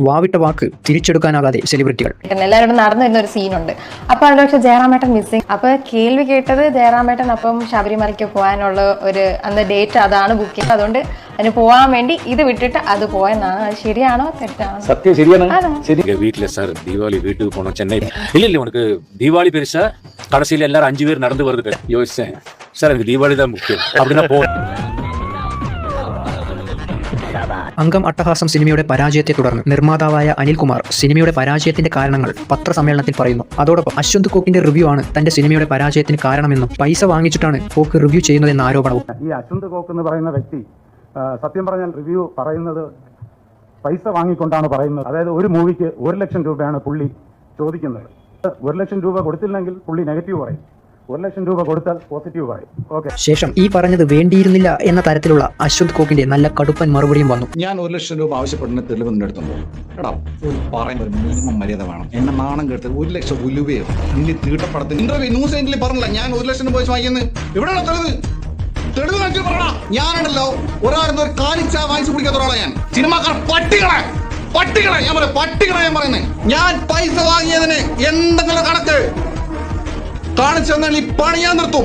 വാവിട്ട വാക്ക് തിരിച്ചെടുക്കാനാകാതെ സെലിബ്രിറ്റികൾ. എല്ലാവരും നടന്നു വരുന്ന ഒരു സീനുണ്ട്. അപ്പൊ അവിടെ പക്ഷെ ജയറാമേട്ടൻ മിസ്സിങ്. അപ്പൊ കേൾവി കേട്ടത് ജയറാമേട്ടൻ അപ്പം ശബരിമലയ്ക്ക് പോകാനുള്ള ഒരു അന്ന് ഡേറ്റ് അതാണ് ബുക്ക് ചെയ്തത്. അതുകൊണ്ട് അതിന് പോകാൻ വേണ്ടി ഇത് വിട്ടിട്ട് അത് പോയെന്നാണ്. അത് ശരിയാണോ തെറ്റാണോ? சத்தியம் சரியான சரி. வீட்டுல சார் தீபாவளி வீட்டுக்கு போனோம் சென்னை. இல்ல உனக்கு தீபாவளி பெருசா, கடைசியில எல்லாரும் 5 பேர் நடந்து வருது. யோசிச்சேன் சார் எனக்கு தீபாவளி தான் முக்கியம் அப்படின்னா പോ. അംഗം അട്ടഹാസം സിനിമയുടെ പരാജയത്തെ തുടർന്ന് നിർമ്മാതാവായ അനിൽകുമാർ സിനിമയുടെ പരാജയത്തിന്റെ കാരണങ്ങൾ പത്രസമ്മേളനത്തിൽ പറയുന്നു. അതോടൊപ്പം അശ്വന്ത് കോക്കിന്റെ റിവ്യൂ ആണ് തന്റെ സിനിമയുടെ പരാജയത്തിന് കാരണമെന്നും പൈസ വാങ്ങിച്ചിട്ടാണ് കോക്ക് റിവ്യൂ ചെയ്യുന്നതെന്ന ആരോപണവും. ഈ അശ്വന്ത് കോക്ക് എന്ന് പറയുന്ന വ്യക്തി സത്യം പറഞ്ഞാൽ റിവ്യൂ പറയുന്നത് പൈസ വാങ്ങിക്കൊണ്ടാണ് പറയുന്നത്. അതായത് ഒരു മൂവിക്ക് 1 ലക്ഷം രൂപയാണ് പുള്ളി ചോദിക്കുന്നത്. 1 ലക്ഷം രൂപ കൊടുത്തില്ലെങ്കിൽ പുള്ളി നെഗറ്റീവ് പറയും, 1 ലക്ഷം രൂപ കൊടുത്താൽ പോസിറ്റീവ് പറയും. ഓക്കെ. ശേഷം ഈ പറഞ്ഞത് വേണ്ടിയിരുന്നില്ല എന്ന തരത്തിലുള്ള അശ്വന്ത് കോക്കിന്റെ നല്ല കടുപ്പൻ മറുപടിയും വന്നു. ഞാൻ 1 ലക്ഷം രൂപ ആവശ്യപ്പെടുന്ന തെളിവ് നിന്റെ അടുത്തുണ്ടോ? എടാ ഒരു പറയുന്ന ഒരു മിനിമം മര്യാദ വേണം. എന്നെ നാണം കേട്ട് 1 ലക്ഷം ഉലുവയോ ഇനി തീട്ടപ്പടത്തിന് ഇന്റർവ്യൂ ന്യൂസ് ഏജന്റിൽ പറഞ്ഞില്ല ഞാൻ 1 ലക്ഷം രൂപ വാങ്ങിക്കുന്നത്. എവിടെയാണോ തെളിവ്? തെളിവ് കാണിച്ചു പറയണം. ഞാനുണ്ടല്ലോ ഒരാളെന്ന് ഒരു കാലിച്ചാ വാങ്ങിച്ചു കുടിക്കാത്ത ഒരാളെ ഞാൻ. സിനിമാക്കാർ പട്ടികളെ ഞാൻ പറയാം, പട്ടികളെ ഞാൻ പറയുന്നത്. ഞാൻ പൈസ വാങ്ങിയതിന് എന്തെങ്കിലും കണക്ക് കാണിച്ചു തന്നാൽ ഈ പണി ഞാൻ നിർത്തും.